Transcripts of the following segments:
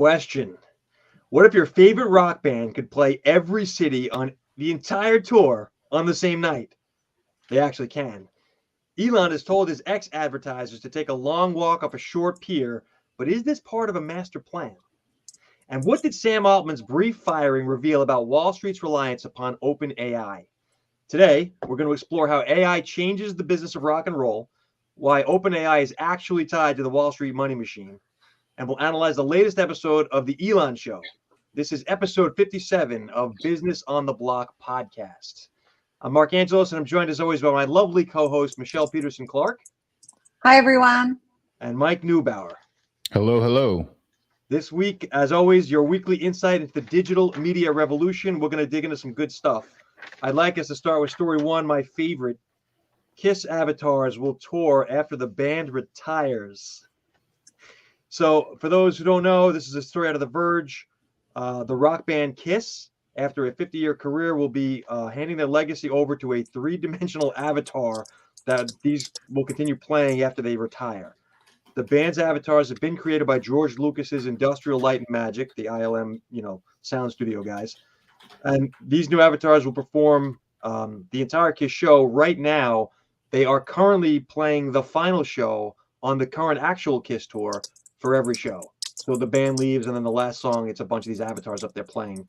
question. What if your favorite rock band could play every city on the entire tour on the same night? They actually can. Elon has told his ex-advertisers to take a long walk off a short pier, but is this part of a master plan? And what did Sam Altman's brief firing reveal about Wall Street's reliance upon OpenAI? Today, we're going to explore how AI changes the business of rock and roll, why OpenAI is actually tied to the Wall Street money machine, and we'll analyze the latest episode of the Elon Show. This is episode 57 of Business on the Block podcast. I'm Mark Angelos, and I'm joined as always by my lovely co-host, Michelle Peterson-Clark. Hi, everyone. And Mike Neubauer. Hello, hello. This week, as always, your weekly insight into the digital media revolution. We're going to dig into some good stuff. I'd like us to start with story one, my favorite. Kiss avatars will tour after the band retires. So for those who don't know, this is a story out of The Verge. The rock band Kiss, after a 50-year career, will be handing their legacy over to a three-dimensional avatar that these will continue playing after they retire. The band's avatars have been created by George Lucas's Industrial Light and Magic, the ILM, sound studio guys. And these new avatars will perform the entire Kiss show. Right now, they are currently playing the final show on the current actual Kiss tour for every show. So the band leaves, and then the last song, it's a bunch of these avatars up there playing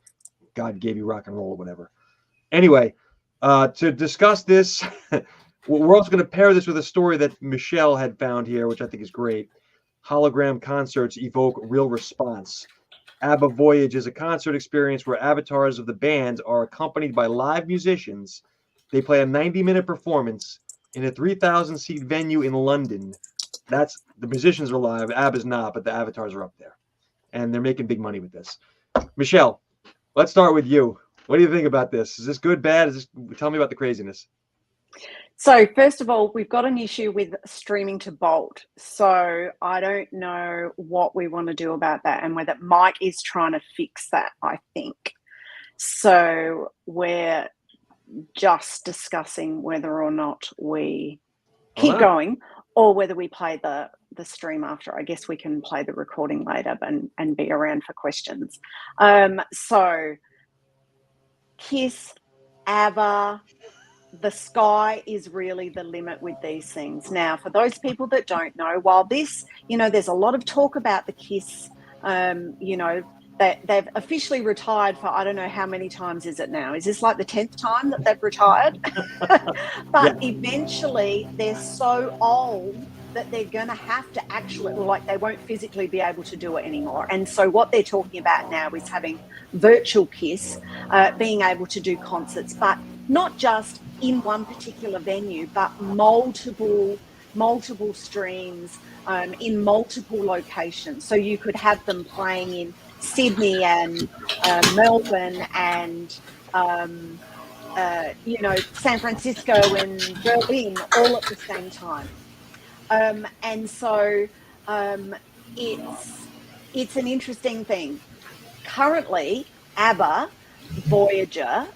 God Gave You Rock and Roll or whatever. Anyway, to discuss this, we're also going to pair this with a story that Michelle had found here, which I think is great. Hologram concerts evoke real response. ABBA Voyage is a concert experience where avatars of the band are accompanied by live musicians. They play a 90-minute performance in a 3,000-seat venue in London. That's the musicians are live, ABBA's not, but the avatars are up there. And they're making big money with this. Michelle, let's start with you. What do you think about this? Is this good, bad? Tell me about the craziness. So first of all, we've got an issue with streaming to Bolt. So I don't know what we want to do about that and whether Mike is trying to fix that, I think. So we're just discussing whether or not we keep going or whether we play the stream after. I guess we can play the recording later and be around for questions. So Kiss, ABBA, the sky is really the limit with these things. Now, for those people that don't know, while this, there's a lot of talk about the Kiss, that they've officially retired for, I don't know how many times is it now? Is this like the 10th time that they've retired? But eventually they're so old that they're going to have to actually, they won't physically be able to do it anymore. And so what they're talking about now is having virtual Kiss, being able to do concerts, but not just in one particular venue, but multiple streams in multiple locations. So you could have them playing in Sydney and Melbourne and San Francisco and Berlin all at the same time. And so it's an interesting thing. Currently, ABBA Voyager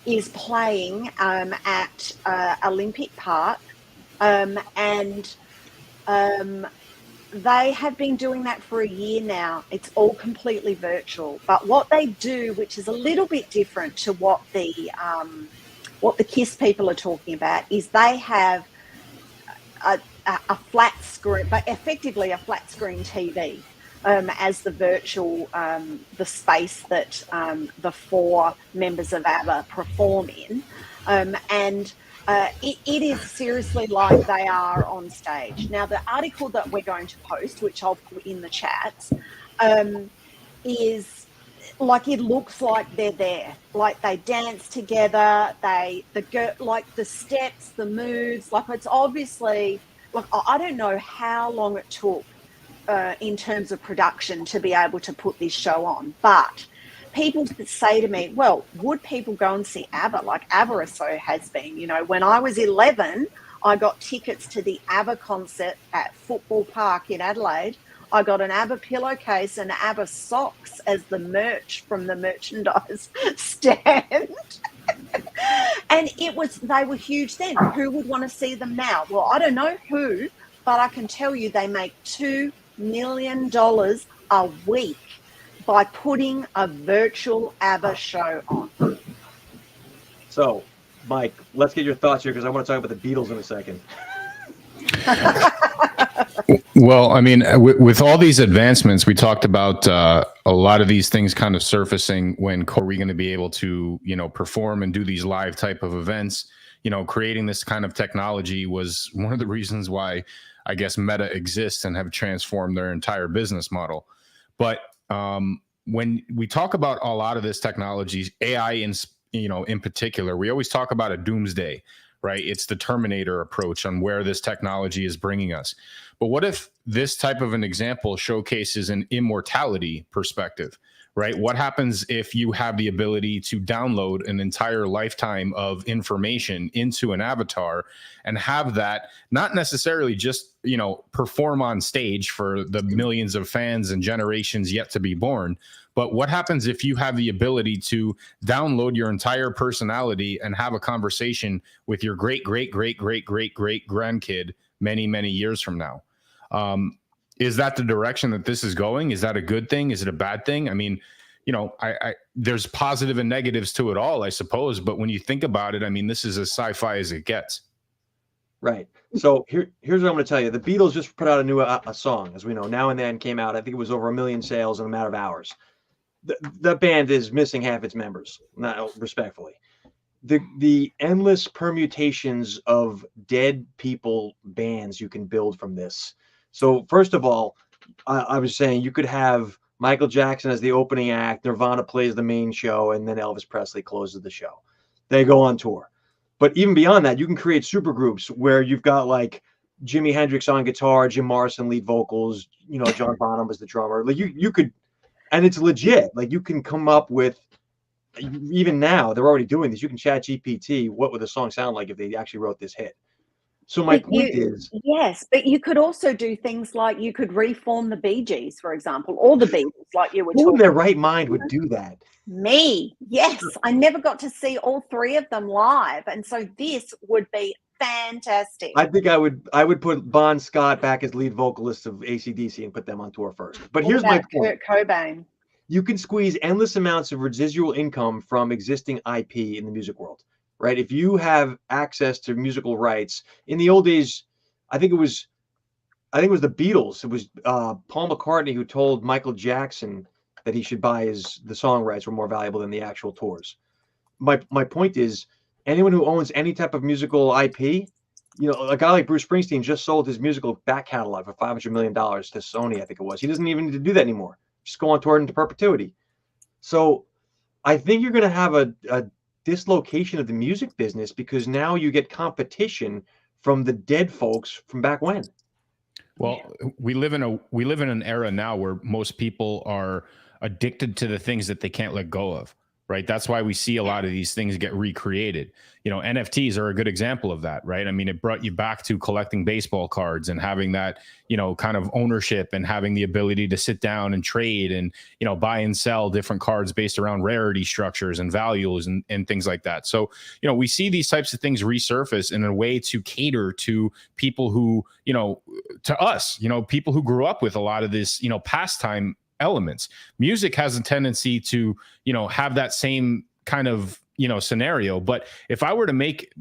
is playing at Olympic Park, and they have been doing that for a year now. It's all completely virtual. But what they do, which is a little bit different to what the Kiss people are talking about, is they have a flat screen, but effectively a flat screen TV. As the virtual, the space that the four members of ABBA perform in. It is seriously like they are on stage. Now, the article that we're going to post, which I'll put in the chat, is like, it looks like they're there. Like they dance together, the steps, the moves, it's obviously, I don't know how long it took in terms of production to be able to put this show on. But people say to me, well, would people go and see ABBA? Like ABBA so has been. When I was 11, I got tickets to the ABBA concert at Football Park in Adelaide. I got an ABBA pillowcase and ABBA socks as the merch from the merchandise stand. And they were huge then. Who would want to see them now? Well, I don't know who, but I can tell you they make 2 million a week by putting a virtual ABBA show on. So, Mike, let's get your thoughts here because I want to talk about the Beatles in a second. Well, I mean, with all these advancements, we talked about a lot of these things kind of surfacing when are we going to be able to, perform and do these live type of events. Creating this kind of technology was one of the reasons why I guess Meta exists and have transformed their entire business model. But when we talk about a lot of this technology, AI in particular, we always talk about a doomsday, right? It's the Terminator approach on where this technology is bringing us. But what if this type of an example showcases an immortality perspective, right? What happens if you have the ability to download an entire lifetime of information into an avatar and have that not necessarily just, perform on stage for the millions of fans and generations yet to be born, but what happens if you have the ability to download your entire personality and have a conversation with your great grandkid many, many years from now? Is that the direction that this is going? Is that a good thing? Is it a bad thing? I mean, there's positive and negatives to it all, I suppose. But when you think about it, I mean, this is as sci-fi as it gets. Right. So here's what I'm going to tell you. The Beatles just put out a new a song, as we know. Now and Then came out. I think it was over 1 million sales in a matter of hours. The band is missing half its members, not respectfully. The endless permutations of dead people bands you can build from this. So first of all, I was saying you could have Michael Jackson as the opening act, Nirvana plays the main show, and then Elvis Presley closes the show. They go on tour. But even beyond that, you can create supergroups where you've got like Jimi Hendrix on guitar, Jim Morrison lead vocals, John Bonham was the drummer. Like you could, and it's legit. Like you can come up with, even now they're already doing this. You can chat GPT. What would the song sound like if they actually wrote this hit? So my point is, yes, but you could also do things like you could reform the Bee Gees, for example, or the Beatles, like you were talking. Who in their right mind would do that? Me, yes. I never got to see all three of them live, and so this would be fantastic. I think I would put Bon Scott back as lead vocalist of AC/DC and put them on tour first. But here's my point. Kurt Cobain. You can squeeze endless amounts of residual income from existing IP in the music world, right? If you have access to musical rights, in the old days, I think it was the Beatles. It was Paul McCartney who told Michael Jackson that he should buy the song rights were more valuable than the actual tours. My point is, anyone who owns any type of musical IP, a guy like Bruce Springsteen just sold his musical back catalog for $500 million to Sony, I think it was. He doesn't even need to do that anymore. Just go on tour into perpetuity. So I think you're going to have a dislocation of the music business because now you get competition from the dead folks from back when. Well, we live in an era now where most people are addicted to the things that they can't let go of, right? That's why we see a lot of these things get recreated. NFTs are a good example of that, right? I mean, it brought you back to collecting baseball cards and having that, kind of ownership and having the ability to sit down and trade and, buy and sell different cards based around rarity structures and values and things like that. So, we see these types of things resurface in a way to cater to people who, to us, people who grew up with a lot of this, pastime elements. Music has a tendency to, have that same kind of, scenario. But if I were to make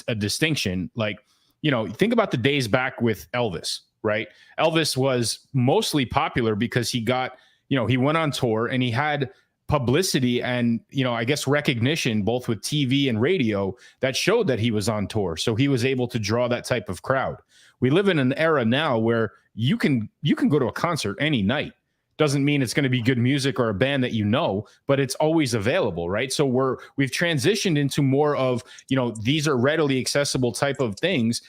a distinction, like, think about the days back with Elvis, right? Elvis was mostly popular because he got, he went on tour and he had publicity and, I guess recognition both with TV and radio that showed that he was on tour. So he was able to draw that type of crowd. We live in an era now where you can go to a concert any night. Doesn't mean it's going to be good music or a band that but it's always available, right? So we've transitioned into more of, these are readily accessible type of things.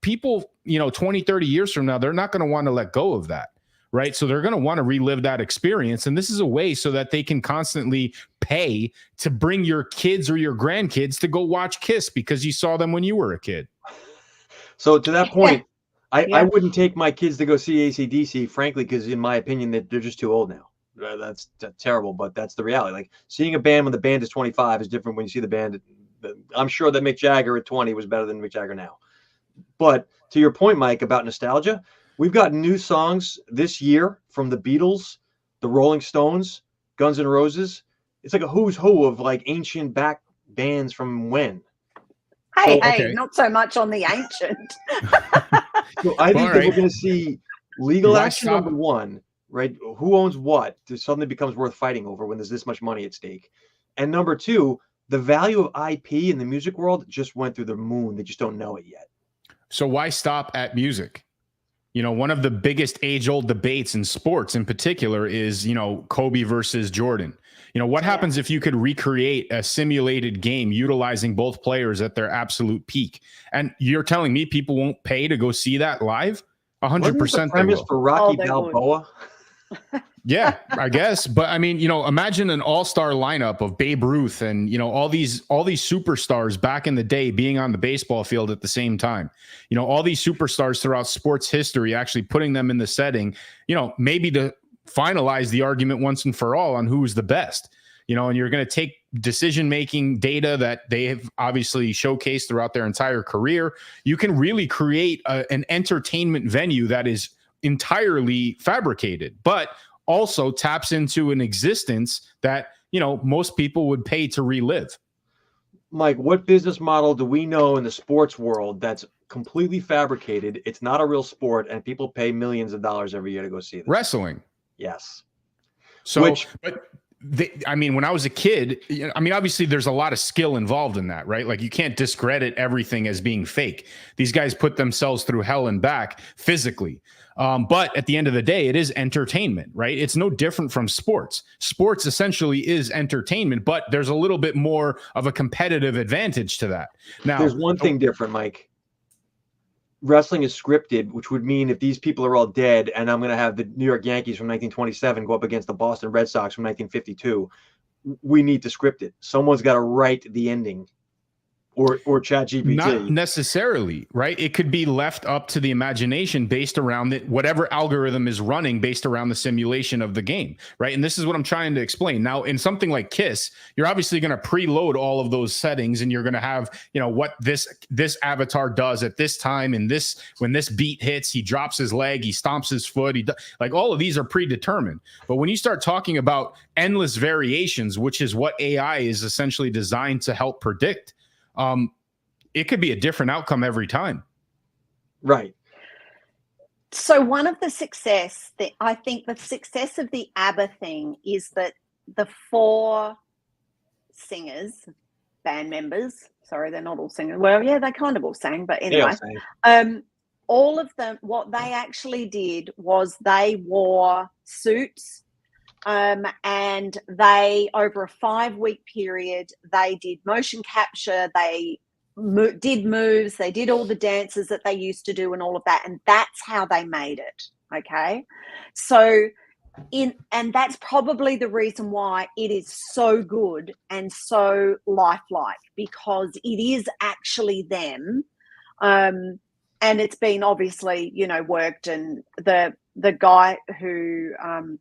People, 20, 30 years from now, they're not going to want to let go of that, right? So they're going to want to relive that experience. And this is a way so that they can constantly pay to bring your kids or your grandkids to go watch Kiss because you saw them when you were a kid. So to that point, I wouldn't take my kids to go see AC/DC, frankly, because in my opinion, that they're just too old now. That's terrible, but that's the reality. Like seeing a band when the band is 25 is different when you see the band. I'm sure that Mick Jagger at 20 was better than Mick Jagger now. But to your point, Mike, about nostalgia, We've got new songs this year from the Beatles, the Rolling Stones, Guns N' Roses. It's like a who's who of like ancient back bands from when. Hey, So, okay. not so much on the ancient. So I think All that right. we're going to see legal Why action, stop? number one, right? Who owns what? It suddenly becomes worth fighting over when there's this much money at stake. And number two, the value of IP in the music world just went through the moon. They just don't know it yet. So why stop at music? You know, one of the biggest age-old debates in sports in particular is, you know, Kobe versus Jordan. You know, what happens if you could recreate a simulated game utilizing both players at their absolute peak? And you're telling me people won't pay to go see that live? 100% The premise for Rocky they would. Balboa. Yeah, I guess. But I mean, you know, imagine an all-star lineup of Babe Ruth and, you know, all these superstars back in the day being on the baseball field at the same time. You know, all these superstars throughout sports history, actually putting them in the setting, you know, maybe to finalize the argument once and for all on who's the best. You know, and you're going to take decision-making data that they have obviously showcased throughout their entire career. You can really create an entertainment venue that is entirely fabricated, but also taps into an existence that, you know, most people would pay to relive. Mike, what business model do we know in the sports world that's completely fabricated? It's not a real sport, and people pay millions of dollars every year to go see this. Wrestling. Yes. So, I mean, when I was a kid, I mean, obviously there's a lot of skill involved in that, right? Like you can't discredit everything as being fake. These guys put themselves through hell and back physically. But at the end of the day, it is entertainment, right? It's no different from sports. Sports essentially is entertainment, but there's a little bit more of a competitive advantage to that. Now, there's one thing different, Mike. Wrestling is scripted, which would mean if these people are all dead and I'm going to have the New York Yankees from 1927 go up against the Boston Red Sox from 1952, we need to script it. Someone's got to write the ending or ChatGPT. Not necessarily, right? It could be left up to the imagination based around whatever algorithm is running based around the simulation of the game, right? And this is what I'm trying to explain. Now, in something like Kiss, you're obviously going to preload all of those settings, and you're going to have, you know, what this avatar does at this time, and when this beat hits, he drops his leg, he stomps his foot, like all of these are predetermined. But when you start talking about endless variations, which is what AI is essentially designed to help predict, it could be a different outcome every time. Right. So one of the success that I think the success of the ABBA thing is that the 4 singers, band members, sorry, they're not all singers. Well, yeah, they kind of all sang, but anyway, all of them, what they actually did was they wore suits, and they, over a 5-week period, they did motion capture, they did moves, they did all the dances that they used to do and all of that, and that's how they made it. Okay, so and that's probably the reason why it is so good and so lifelike, because it is actually them, and it's been obviously, you know, worked, and the guy who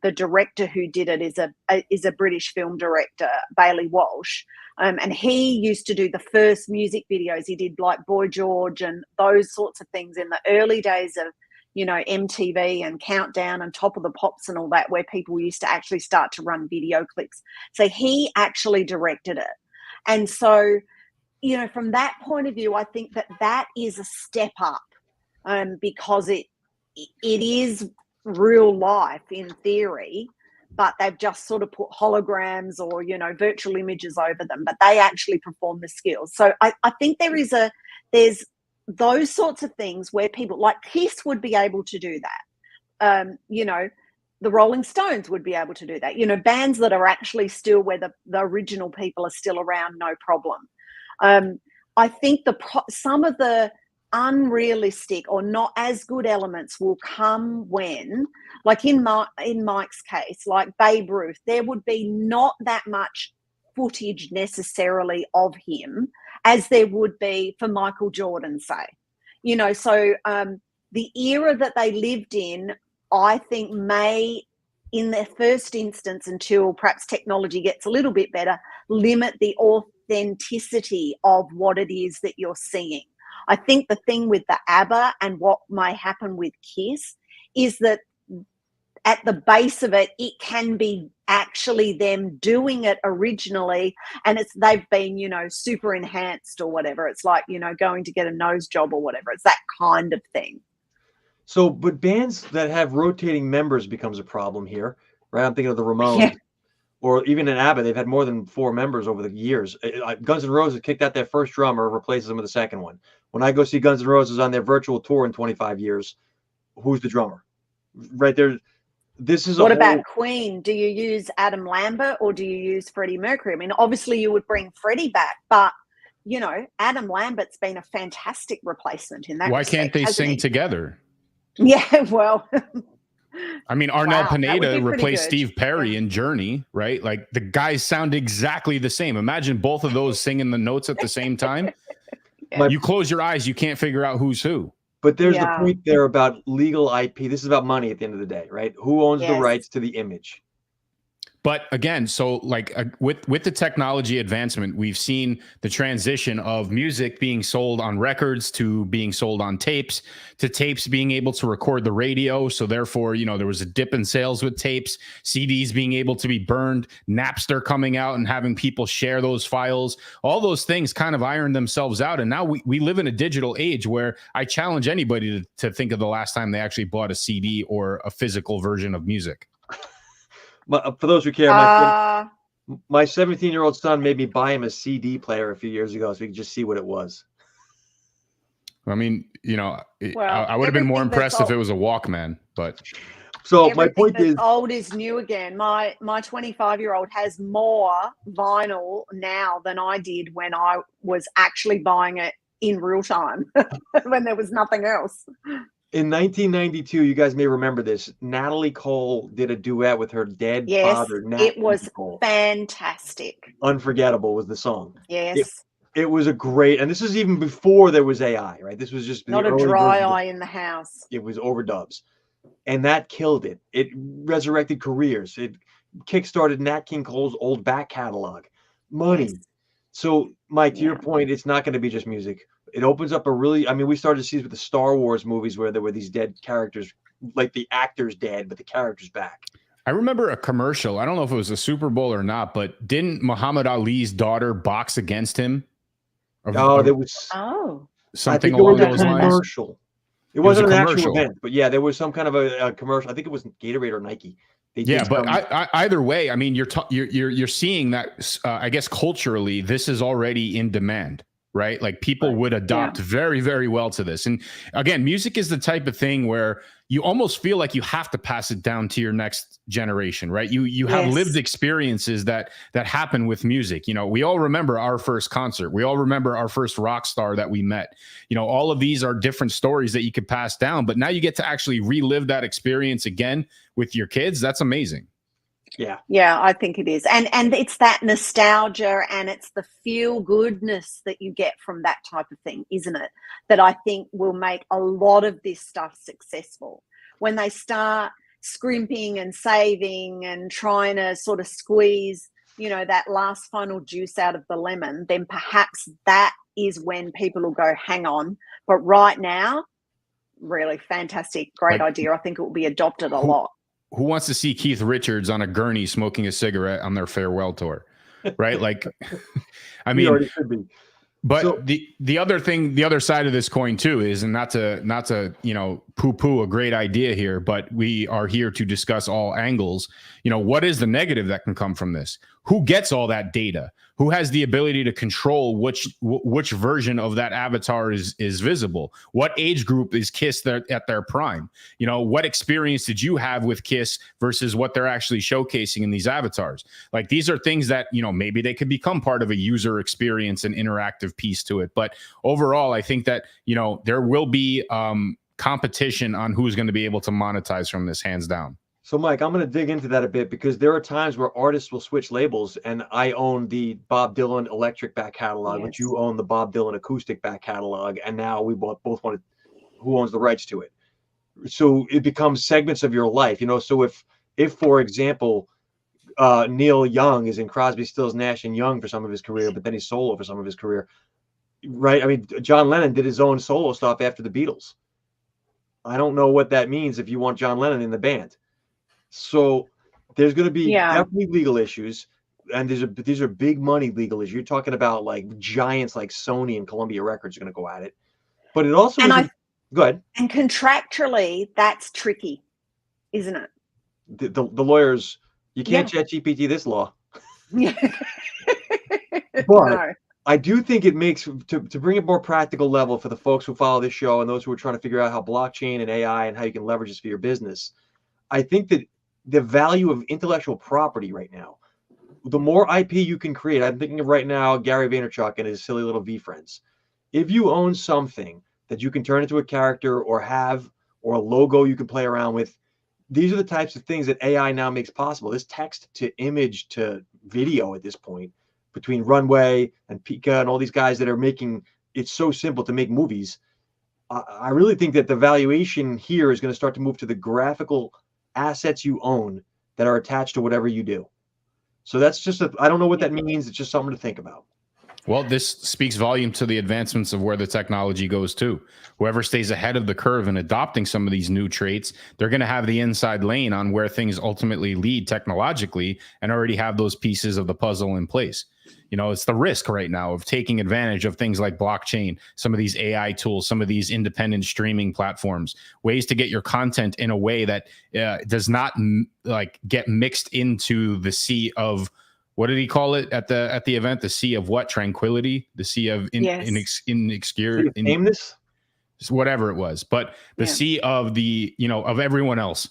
the director who did it is a British film director, Bailey Walsh, and he used to do the first music videos. He did like Boy George and those sorts of things in the early days of, you know, MTV and Countdown and Top of the Pops and all that, where people used to actually start to run video clips. So he actually directed it. And so, you know, from that point of view, I think that is a step up, because it is real life in theory, but they've just sort of put holograms or, you know, virtual images over them, but they actually perform the skills. So I think there's those sorts of things where people like Kiss would be able to do that. You know, the Rolling Stones would be able to do that. You know, bands that are actually still where the original people are still around, no problem. I think some of the unrealistic or not as good elements will come when, like in Mike's case, like Babe Ruth, there would be not that much footage necessarily of him as there would be for Michael Jordan, say. You know, so the era that they lived in, I think, may, in their first instance, until perhaps technology gets a little bit better, limit the authenticity of what it is that you're seeing. I think the thing with the ABBA and what may happen with Kiss is that at the base of it, it can be actually them doing it originally, and they've been, you know, super enhanced or whatever. It's like, you know, going to get a nose job or whatever. It's that kind of thing. So, but bands that have rotating members becomes a problem here, right? I'm thinking of the Ramones. Yeah. Or even in ABBA, they've had more than 4 members over the years. Guns N' Roses kicked out their first drummer, replaces them with a second one. When I go see Guns N' Roses on their virtual tour in 25 years, who's the drummer? Right there. This is what about Queen? Do you use Adam Lambert or do you use Freddie Mercury? I mean, obviously you would bring Freddie back, but you know, Adam Lambert's been a fantastic replacement in that. Why can't they sing together? Yeah, well, I mean, Arnel Pineda replaced Steve Perry in Journey, right? Like the guys sound exactly the same. Imagine both of those singing the notes at the same time. Yeah. You close your eyes, you can't figure out who's who. But there's the point there about legal IP. This is about money at the end of the day, right? Who owns the rights to the image? But again, so like with the technology advancement, we've seen the transition of music being sold on records to being sold on tapes, to tapes being able to record the radio. So therefore, you know, there was a dip in sales with tapes, CDs being able to be burned, Napster coming out and having people share those files. All those things kind of ironed themselves out. And now we live in a digital age where I challenge anybody to think of the last time they actually bought a CD or a physical version of music. For those who care, my 17-year-old son made me buy him a CD player a few years ago so we could just see what it was. I mean, you know, I would have been more impressed if it was a Walkman, but. So my point is, old is new again. My 25-year-old has more vinyl now than I did when I was actually buying it in real time when there was nothing else. In 1992, you guys may remember this, Natalie Cole did a duet with her dead father. It was fantastic. Unforgettable was the song. Yes. It was a great, and this is even before there was AI, right? This was just not a dry eye in the house. It was overdubs. And that killed it. It resurrected careers. It kickstarted Nat King Cole's old back catalog. Money. Yes. So, Mike, to your point, it's not going to be just music. It opens up I mean, we started to see this with the Star Wars movies where there were these dead characters, like the actors dead, but the characters back. I remember a commercial. I don't know if it was a Super Bowl or not, but didn't Muhammad Ali's daughter box against him? There was something along those lines. Commercial. It wasn't an actual event, but yeah, there was some kind of a commercial. I think it was Gatorade or Nike. But either way, I mean, you're seeing that. I guess culturally, this is already in demand. Right? Like people would adopt very, very well to this. And again, music is the type of thing where you almost feel like you have to pass it down to your next generation, right? You have lived experiences that happen with music. You know, we all remember our first concert. We all remember our first rock star that we met. You know, all of these are different stories that you could pass down, but now you get to actually relive that experience again with your kids. That's amazing. Yeah, I think it is. And it's that nostalgia and it's the feel goodness that you get from that type of thing, isn't it? That I think will make a lot of this stuff successful. When they start scrimping and saving and trying to sort of squeeze, you know, that last final juice out of the lemon, then perhaps that is when people will go, hang on. But right now, really fantastic, great idea. I think it will be adopted a lot. Who wants to see Keith Richards on a gurney smoking a cigarette on their farewell tour, right? Like, I mean, already should be. But so, the other thing, the other side of this coin too is, and not to you know poo-poo a great idea here, but we are here to discuss all angles. You know, what is the negative that can come from this? Who gets all that data? Who has the ability to control which version of that avatar is visible? What age group is Kiss at their prime? You know, what experience did you have with Kiss versus what they're actually showcasing in these avatars? Like, these are things that, you know, maybe they could become part of a user experience and interactive piece to it. But overall, I think that, you know, there will be competition on who's going to be able to monetize from this, hands down. So, Mike, I'm going to dig into that a bit because there are times where artists will switch labels, and I own the Bob Dylan electric back catalog, but you own the Bob Dylan acoustic back catalog, and now we both want who owns the rights to it. So it becomes segments of your life, you know. So if for example, Neil Young is in Crosby, Stills, Nash and Young for some of his career, but then he's solo for some of his career, right? I mean, John Lennon did his own solo stuff after the Beatles. I don't know what that means if you want John Lennon in the band. So there's going to be definitely legal issues, and these are big money legal issues. You're talking about like giants like Sony and Columbia Records are going to go at it. But it also go ahead. And contractually, that's tricky, isn't it? The lawyers, you can't chat GPT this law. Yeah. But no. I do think it makes, to bring it more practical level for the folks who follow this show and those who are trying to figure out how blockchain and AI and how you can leverage this for your business. I think that the value of intellectual property right now, the more IP you can create, I'm thinking of right now Gary Vaynerchuk and his silly little V friends. If you own something that you can turn into a character or have, or a logo you can play around with, these are the types of things that AI now makes possible. This text to image to video at this point, between Runway and Pika and all these guys that are making it so simple to make movies. I really think that the valuation here is going to start to move to the graphical assets you own that are attached to whatever you do. So that's just, I don't know what that means. It's just something to think about. Well, this speaks volume to the advancements of where the technology goes too. Whoever stays ahead of the curve in adopting some of these new traits, they're going to have the inside lane on where things ultimately lead technologically and already have those pieces of the puzzle in place. You know, it's the risk right now of taking advantage of things like blockchain, some of these AI tools, some of these independent streaming platforms, ways to get your content in a way that does not like get mixed into the sea of, what did he call it at the event? The sea of what? Tranquility? The sea of sameness? Whatever it was. But the sea of the, you know, of everyone else.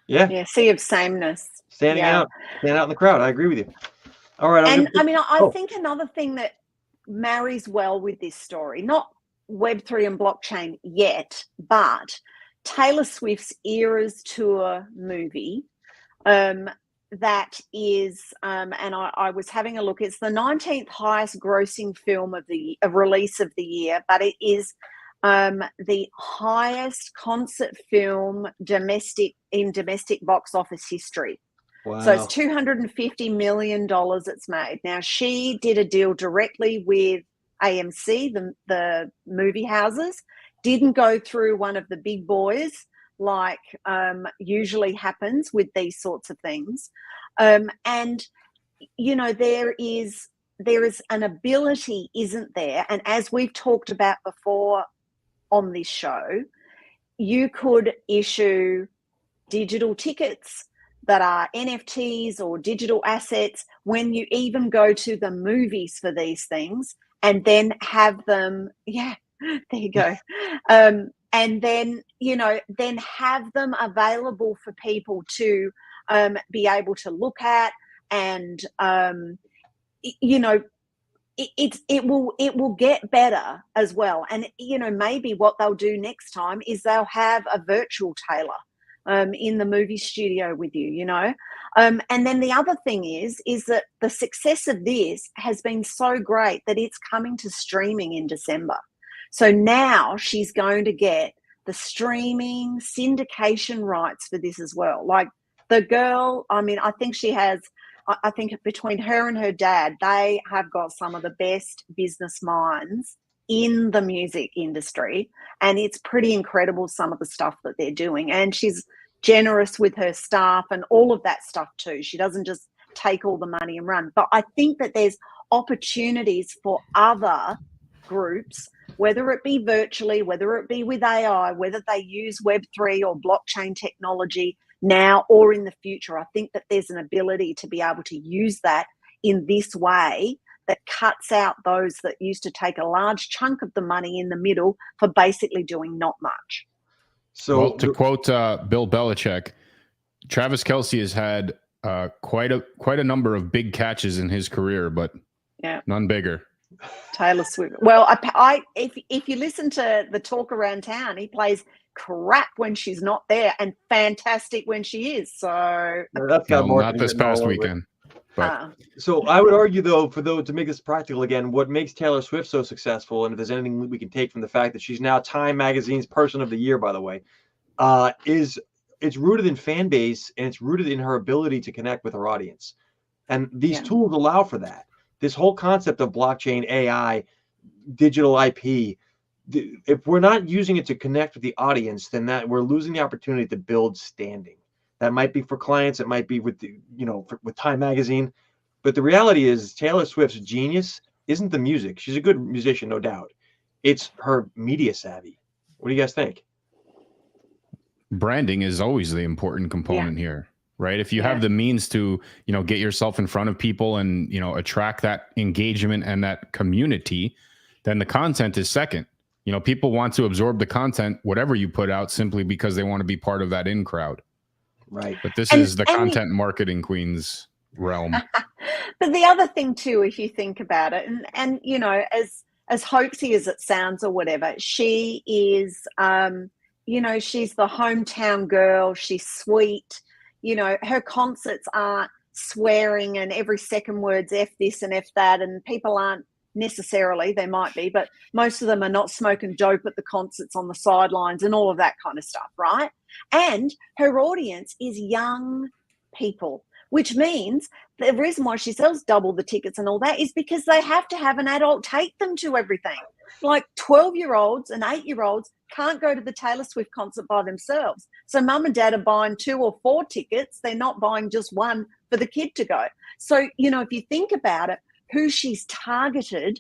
Yeah, sea of sameness. Standing out in the crowd. I agree with you. All right. And I mean, I think another thing that marries well with this story, not Web3 and blockchain yet, but Taylor Swift's Eras Tour movie, that is, and I was having a look, it's the 19th highest grossing film of the release of the year, but it is the highest concert film domestic box office history. Wow. So it's $250 million it's made. Now, she did a deal directly with AMC, the movie houses, didn't go through one of the big boys like usually happens with these sorts of things. And, you know, there is an ability, isn't there? And as we've talked about before on this show, you could issue digital tickets that are NFTs or digital assets when you even go to the movies for these things, and then have them, there you go. And then, you know, then have them available for people to be able to look at, and, you know, it will get better as well. And, you know, maybe what they'll do next time is they'll have a virtual Taylor in the movie studio with you, you know. And then the other thing is that the success of this has been so great that it's coming to streaming in December. So now she's going to get the streaming syndication rights for this as well. Like the girl, I mean, I think she has, I think between her and her dad, they have got some of the best business minds in the music industry, and it's pretty incredible some of the stuff that they're doing. And she's generous with her staff and all of that stuff too. She doesn't just take all the money and run. But I think that there's opportunities for other groups, whether it be virtually, whether it be with AI, whether they use Web3 or blockchain technology now or in the future. I think that there's an ability to be able to use that in this way that cuts out those that used to take a large chunk of the money in the middle for basically doing not much. So, well, to quote Bill Belichick, Travis Kelce has had quite a number of big catches in his career, but none bigger. Taylor Swift. Well, if you listen to the talk around town, he plays crap when she's not there and fantastic when she is. So that's not this past weekend. So I would argue, though, to make this practical again, what makes Taylor Swift so successful, and if there's anything we can take from the fact that she's now Time Magazine's Person of the Year, by the way, is it's rooted in fan base, and it's rooted in her ability to connect with her audience. And these tools allow for that. This whole concept of blockchain, AI, digital IP, if we're not using it to connect with the audience, then that we're losing the opportunity to build standing. That might be for clients. It might be with with Time Magazine. But the reality is Taylor Swift's genius isn't the music. She's a good musician, no doubt. It's her media savvy. What do you guys think? Branding is always the important component here, right? If you have the means to, get yourself in front of people and, attract that engagement and that community, then the content is second. People want to absorb the content, whatever you put out, simply because they want to be part of that in crowd. Right. But this is the content marketing queen's realm. But the other thing too, if you think about it, and as hoaxy as it sounds or whatever, she is, she's the hometown girl. She's sweet. Her concerts aren't swearing and every second word's F this and F that, and people aren't necessarily, they might be, but most of them are not smoking dope at the concerts on the sidelines and all of that kind of stuff, right? And her audience is young people, which means the reason why she sells double the tickets and all that is because they have to have an adult take them to everything. Like 12-year-olds and 8-year-olds can't go to the Taylor Swift concert by themselves. So mum and dad are buying 2 or 4 tickets. They're not buying just one for the kid to go. So, if you think about it, who she's targeted,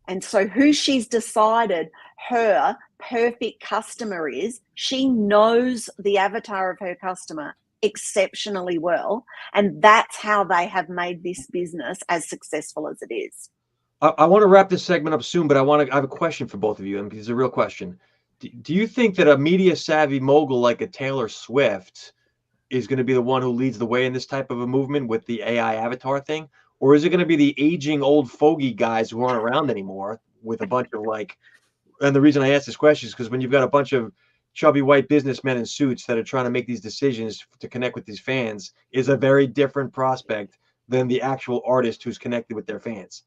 and so who she's decided her perfect customer is, she knows the avatar of her customer exceptionally well, and that's how they have made this business as successful as it is. I want to wrap this segment up soon, but I have a question for both of you, and it's a real question. Do you think that a media savvy mogul like a Taylor Swift is going to be the one who leads the way in this type of a movement with the AI avatar thing? Or is it going to be the aging old fogey guys who aren't around anymore with a bunch of and the reason I ask this question is because when you've got a bunch of chubby white businessmen in suits that are trying to make these decisions to connect with these fans is a very different prospect than the actual artist who's connected with their fans.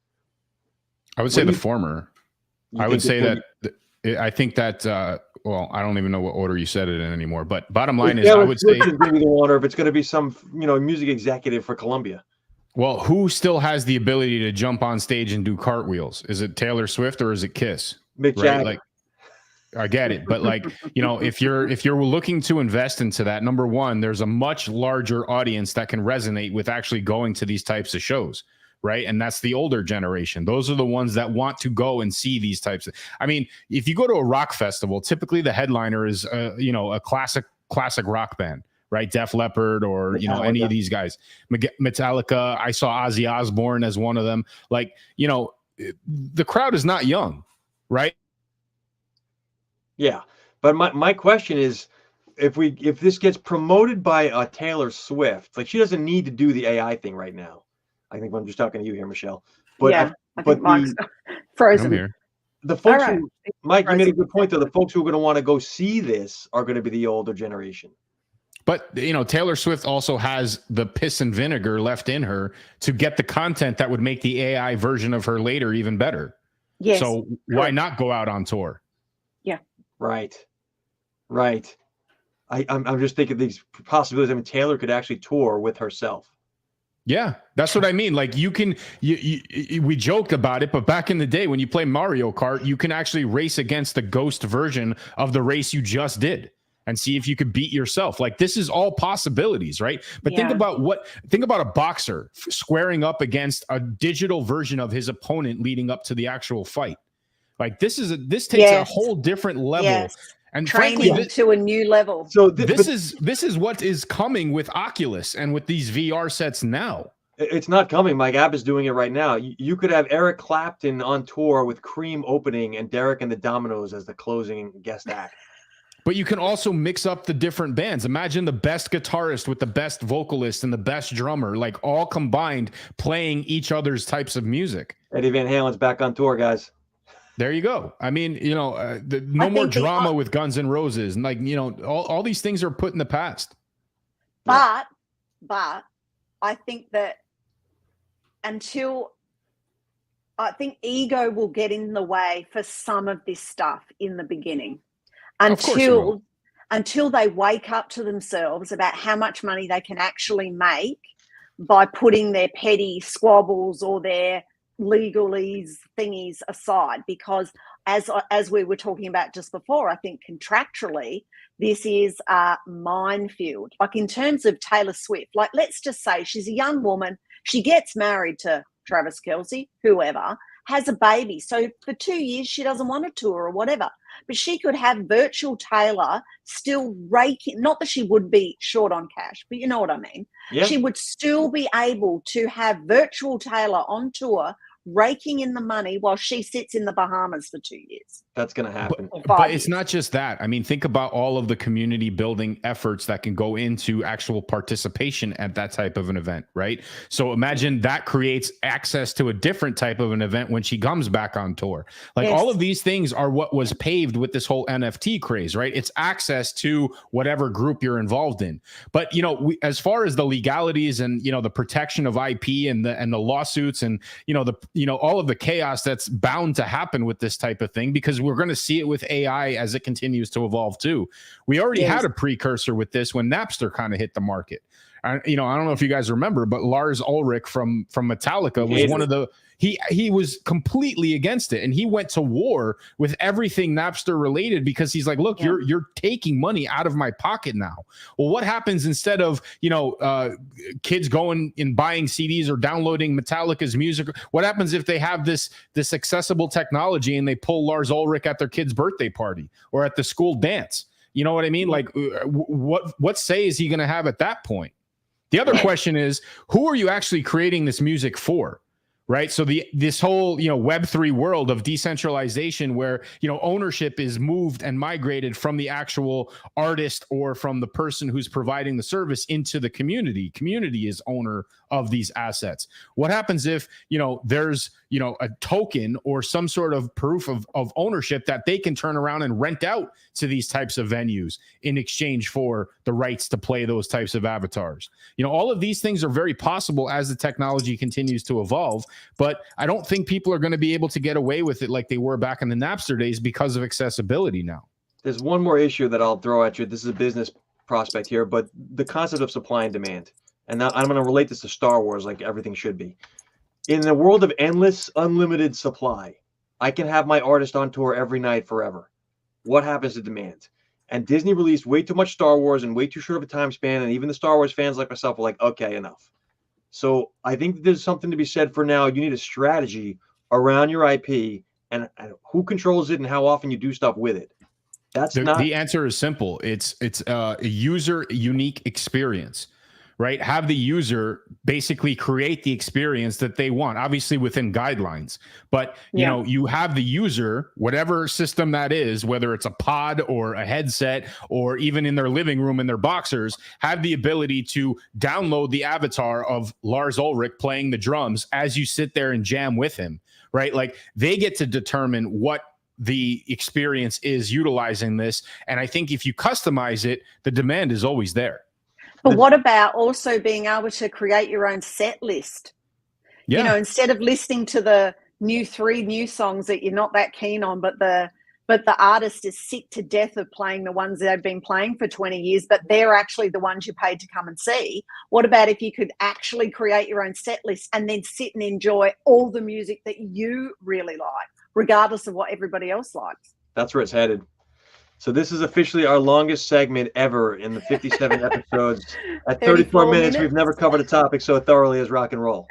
I would say the former. I would say that I think that, well, I don't even know what order you said it in anymore, but bottom line is I would say it's going to be the one, or if it's going to be some, music executive for Columbia. Well, who still has the ability to jump on stage and do cartwheels? Is it Taylor Swift or is it Kiss? Mick Jagger. Right? I get it, but if you're looking to invest into that, number one, there's a much larger audience that can resonate with actually going to these types of shows, right? And that's the older generation. Those are the ones that want to go and see these types of. I mean, if you go to a rock festival, typically the headliner is a classic rock band. Right, Def Leppard or any of these guys, Metallica. I saw Ozzy Osbourne as one of them. The crowd is not young, right? Yeah, but my question is, if this gets promoted by a Taylor Swift, she doesn't need to do the AI thing right now. I think I'm just talking to you here, Michelle. But I think Mike's frozen. I'm here. The folks Mike, you made a good point though. The folks who are going to want to go see this are going to be the older generation. But, Taylor Swift also has the piss and vinegar left in her to get the content that would make the AI version of her later even better. Yes. So why not go out on tour? Yeah. Right. I'm just thinking these possibilities. I mean, Taylor could actually tour with herself. Yeah, that's what I mean. We joked about it, but back in the day when you play Mario Kart, you can actually race against the ghost version of the race you just did and see if you could beat yourself. This is all possibilities, right? But think about a boxer squaring up against a digital version of his opponent leading up to the actual fight. This takes a whole different level. Yes. And training frankly, to a new level. So this is what is coming with Oculus and with these VR sets now. It's not coming. Mike Abb is doing it right now. You could have Eric Clapton on tour with Cream opening and Derek and the Dominoes as the closing guest act. But you can also mix up the different bands. Imagine the best guitarist with the best vocalist and the best drummer, all combined playing each other's types of music. Eddie Van Halen's back on tour, guys. There you go. I mean, no more drama with Guns N' Roses. And all these things are put in the past. But I think that I think ego will get in the way for some of this stuff in the beginning. Until they wake up to themselves about how much money they can actually make by putting their petty squabbles or their legalese thingies aside, because as we were talking about just before, I think contractually this is a minefield. Like in terms of Taylor Swift, like let's just say she's a young woman, she gets married to Travis Kelce, whoever, has a baby. So for 2 years she doesn't want to tour or whatever, but she could have virtual Taylor still raking, not that she would be short on cash, but you know what I mean. Yeah. She would still be able to have virtual Taylor on tour raking in the money while she sits in the Bahamas for 2 years. That's going to happen. But it's not just that. I mean, think about all of the community building efforts that can go into actual participation at that type of an event, right? So imagine that creates access to a different type of an event when she comes back on tour. Like all of these things are what was paved with this whole NFT craze, right? It's access to whatever group you're involved in. But, you know, as far as the legalities and, you know, the protection of IP and the lawsuits and, all of the chaos that's bound to happen with this type of thing, because we're going to see it with AI as it continues to evolve too. We already had a precursor with this when Napster kind of hit the market. I don't know if you guys remember, but Lars Ulrich from Metallica was one of the, he was completely against it. And he went to war with everything Napster related because he's like, look, you're taking money out of my pocket now. Well, what happens instead of, kids going and buying CDs or downloading Metallica's music? What happens if they have this accessible technology and they pull Lars Ulrich at their kid's birthday party or at the school dance? You know what I mean? Like what say is he going to have at that point? The other question is, who are you actually creating this music for? Right. So this whole, Web3 world of decentralization where, ownership is moved and migrated from the actual artist or from the person who's providing the service into the community. Community is owner of these assets. What happens if, there's, a token or some sort of proof of ownership that they can turn around and rent out to these types of venues in exchange for the rights to play those types of avatars? All of these things are very possible as the technology continues to evolve, but I don't think people are going to be able to get away with it like they were back in the Napster days because of accessibility now. There's one more issue that I'll throw at you. This is a business prospect here, but the concept of supply and demand. And now I'm going to relate this to Star Wars like everything should be. In the world of endless, unlimited supply, I can have my artist on tour every night forever. What happens to demand? And Disney released way too much Star Wars in way too short of a time span. And even the Star Wars fans like myself are like, okay, enough. So I think there's something to be said for now. You need a strategy around your IP and who controls it and how often you do stuff with it. The answer is simple. It's a user unique experience. Right? Have the user basically create the experience that they want, obviously within guidelines. But, you have the user, whatever system that is, whether it's a pod or a headset or even in their living room in their boxers, have the ability to download the avatar of Lars Ulrich playing the drums as you sit there and jam with him. Right? Like they get to determine what the experience is utilizing this. And I think if you customize it, the demand is always there. But what about also being able to create your own set list? Yeah. Instead of listening to the three new songs that you're not that keen on, but the artist is sick to death of playing the ones they've been playing for 20 years, but they're actually the ones you paid to come and see. What about if you could actually create your own set list and then sit and enjoy all the music that you really like, regardless of what everybody else likes? That's where it's headed. So this is officially our longest segment ever in the 57 episodes. At 34 minutes, we've never covered a topic so thoroughly as rock and roll.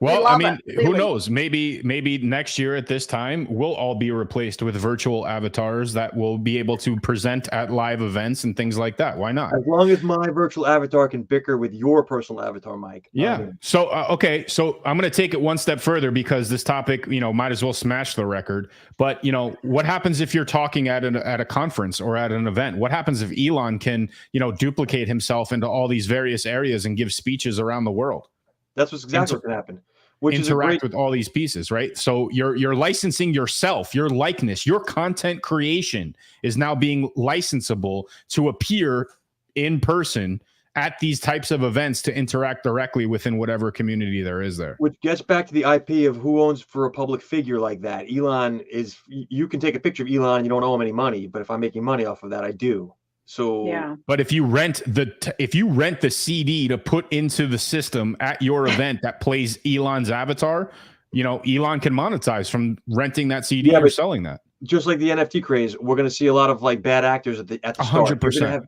Well, I mean, who knows? Maybe next year at this time, we'll all be replaced with virtual avatars that will be able to present at live events and things like that. Why not? As long as my virtual avatar can bicker with your personal avatar, Mike. Yeah. So, okay. So I'm going to take it one step further because this topic, might as well smash the record. But, what happens if you're talking at a conference or at an event? What happens if Elon can, duplicate himself into all these various areas and give speeches around the world? That's what's exactly what can happen. Interact with all these pieces, right? So you're licensing yourself, your likeness, your content creation is now being licensable to appear in person at these types of events to interact directly within whatever community there is there. Which gets back to the IP of who owns for a public figure like that. Elon you can take a picture of Elon, you don't owe him any money, but if I'm making money off of that, I do. So, yeah. But if you rent the CD to put into the system at your event that plays Elon's avatar, Elon can monetize from renting that CD Yeah, or but selling that. just like the NFT craze, we're going to see a lot of like bad actors at the start. 100%.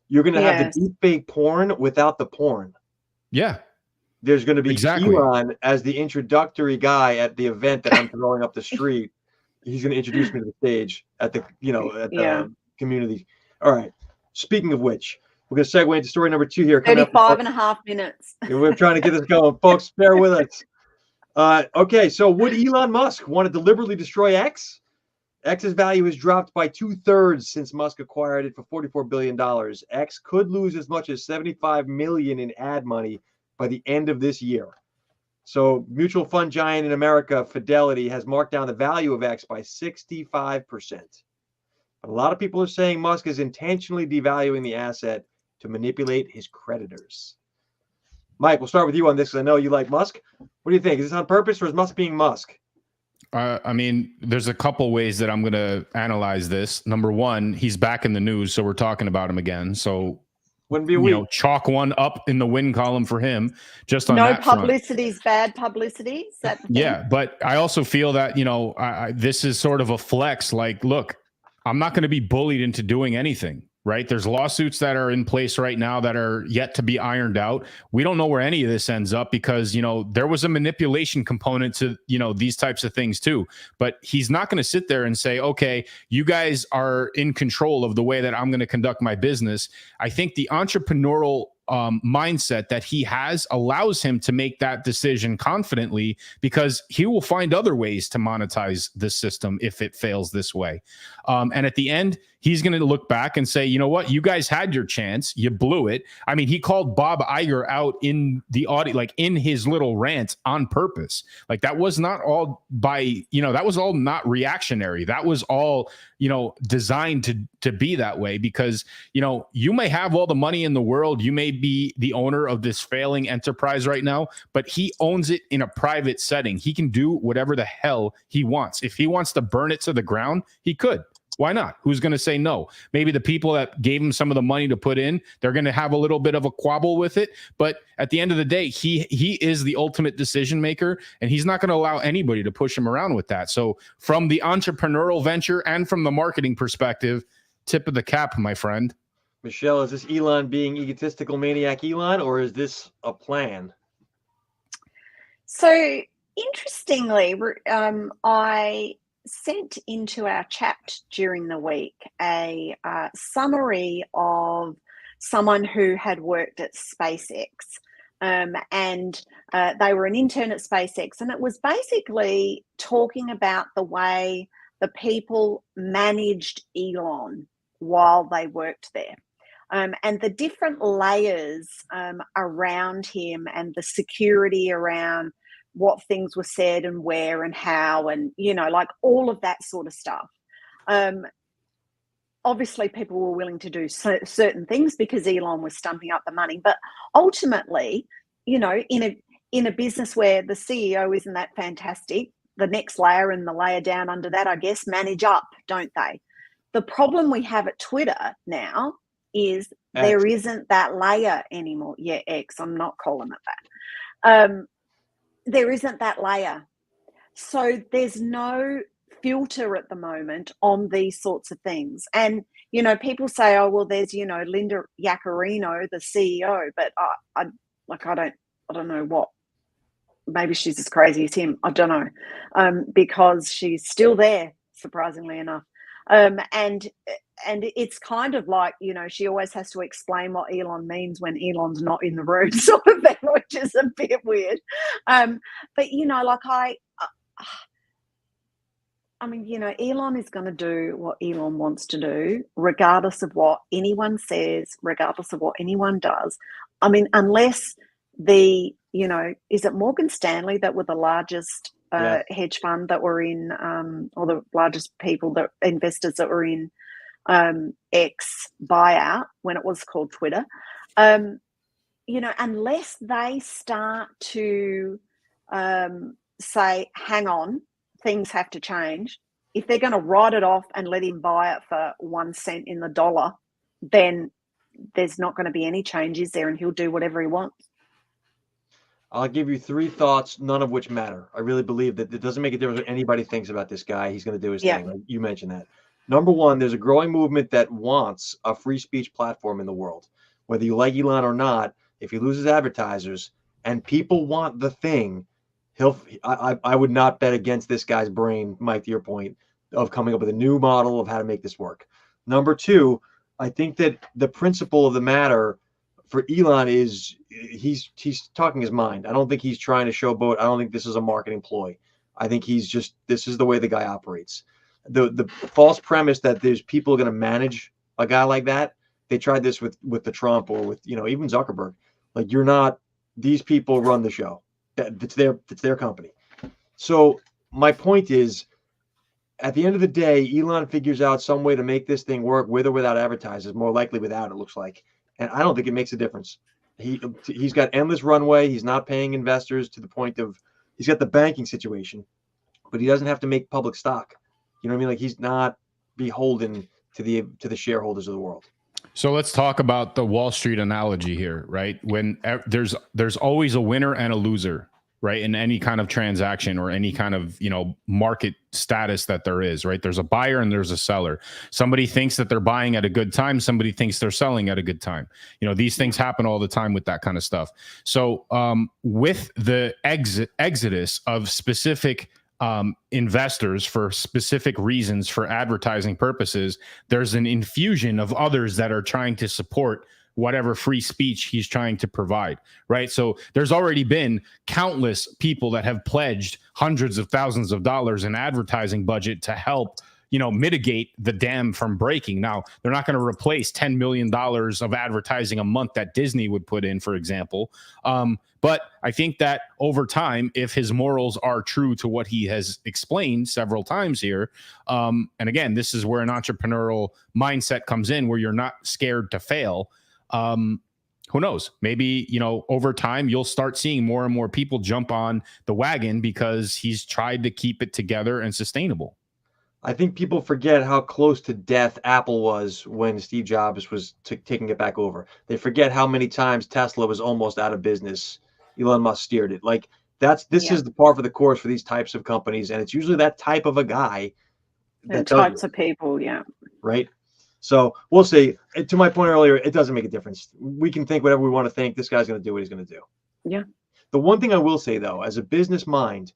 You're going to have Yes. the deep fake porn without the porn. Yeah. There's going to be Exactly. Elon as the introductory guy at the event that I'm throwing up the street. He's going to introduce me to the stage at the the community. All right. Speaking of which, we're going to segue into story number 2 here. 35.5 minutes. We're trying to get this going, folks. Bear with us. Okay, so would Elon Musk want to deliberately destroy X? X's value has dropped by 2/3 since Musk acquired it for $44 billion. X could lose as much as $75 million in ad money by the end of this year. So mutual fund giant in America, Fidelity, has marked down the value of X by 65%. But a lot of people are saying Musk is intentionally devaluing the asset to manipulate his creditors. Mike, we'll start with you on this because I know you like Musk. What do you think? Is this on purpose or is Musk being Musk? I mean, there's a couple ways that I'm going to analyze this. Number one, he's back in the news, so we're talking about him again. So, wouldn't be a week. Chalk one up in the win column for him. Just on no that publicity is bad publicity. Is that the thing? Yeah, but I also feel that this is sort of a flex. Like, look, I'm not going to be bullied into doing anything. Right. There's lawsuits that are in place right now that are yet to be ironed out. We don't know where any of this ends up because, there was a manipulation component to, these types of things, too. But he's not going to sit there and say, OK, you guys are in control of the way that I'm going to conduct my business. I think the entrepreneurial mindset that he has allows him to make that decision confidently because he will find other ways to monetize this system if it fails this way. And at the end, he's going to look back and say, you know what, you guys had your chance. You blew it. I mean, he called Bob Iger out in the audio, like in his little rant on purpose. Like that was not all that was all not reactionary. That was all, designed to be that way because, you may have all the money in the world. You may be the owner of this failing enterprise right now, but he owns it in a private setting. He can do whatever the hell he wants. If he wants to burn it to the ground, he could. Why not? Who's going to say no? Maybe the people that gave him some of the money to put in, they're going to have a little bit of a quabble with it. But at the end of the day, he is the ultimate decision maker, and he's not going to allow anybody to push him around with that. So from the entrepreneurial venture and from the marketing perspective, tip of the cap, my friend. Michelle, is this Elon being egotistical maniac Elon, or is this a plan? So interestingly, I sent into our chat during the week a summary of someone who had worked at SpaceX, and they were an intern at SpaceX, and it was basically talking about the way the people managed Elon while they worked there. And the different layers around him and the security around what things were said and where and how and, like all of that sort of stuff. Obviously, people were willing to do certain things because Elon was stumping up the money. But ultimately, in a business where the CEO isn't that fantastic, the next layer and the layer down under that, I guess, manage up, don't they? The problem we have at Twitter now is there isn't that layer anymore. Yeah, X, I'm not calling it that. There isn't that layer. So there's no filter at the moment on these sorts of things. And, people say, oh, well, there's, Linda Yaccarino, the CEO, but I don't know what. Maybe she's as crazy as him. I don't know, because she's still there, surprisingly enough. And it's kind of like, she always has to explain what Elon means when Elon's not in the room, sort of thing, which is a bit weird. But, Elon is going to do what Elon wants to do, regardless of what anyone says, regardless of what anyone does. I mean, unless is it Morgan Stanley that were the largest hedge fund that were in, or the largest investors that were in X buyout when it was called Twitter, unless they start to say, hang on, things have to change. If they're going to write it off and let him buy it for 1 cent in the dollar, then there's not going to be any change, is there? And he'll do whatever he wants. I'll give you 3 thoughts, none of which matter. I really believe that it doesn't make a difference what anybody thinks about this guy. He's going to do his thing. Like you mentioned that. Number one, there's a growing movement that wants a free speech platform in the world. Whether you like Elon or not, if he loses advertisers and people want the thing, I would not bet against this guy's brain, Mike, to your point, of coming up with a new model of how to make this work. Number two, I think that the principle of the matter for Elon is he's talking his mind. I don't think he's trying to showboat. I don't think this is a marketing ploy. I think this is the way the guy operates. The false premise that there's people going to manage a guy like that. They tried this with the Trump or with, even Zuckerberg. Like, these people run the show. It's their company. So my point is, at the end of the day, Elon figures out some way to make this thing work with or without advertisers, more likely without, it looks like. And I don't think it makes a difference. He's got endless runway. He's not paying investors to the point of, he's got the banking situation, but he doesn't have to make public stock. You know what I mean? Like, he's not beholden to the shareholders of the world. So let's talk about the Wall Street analogy here, right? When there's always a winner and a loser, right? In any kind of transaction or any kind of, market status that there is, right? There's a buyer and there's a seller. Somebody thinks that they're buying at a good time. Somebody thinks they're selling at a good time. These things happen all the time with that kind of stuff. So with the exodus of specific investors for specific reasons for advertising purposes, there's an infusion of others that are trying to support whatever free speech he's trying to provide, right? So there's already been countless people that have pledged hundreds of thousands of dollars in advertising budget to help, mitigate the dam from breaking. Now, they're not going to replace $10 million of advertising a month that Disney would put in, for example. But I think that over time, if his morals are true to what he has explained several times here, and again, this is where an entrepreneurial mindset comes in, where you're not scared to fail. Who knows? Maybe, over time, you'll start seeing more and more people jump on the wagon because he's tried to keep it together and sustainable. I think people forget how close to death Apple was when Steve Jobs was taking it back over. They forget how many times Tesla was almost out of business. Elon Musk steered it. Like, this is the par for the course for these types of companies, and it's usually that type of a guy. The types of people, yeah. Right. So we'll see. To my point earlier, it doesn't make a difference. We can think whatever we want to think. This guy's going to do what he's going to do. Yeah. The one thing I will say, though, as a business mind,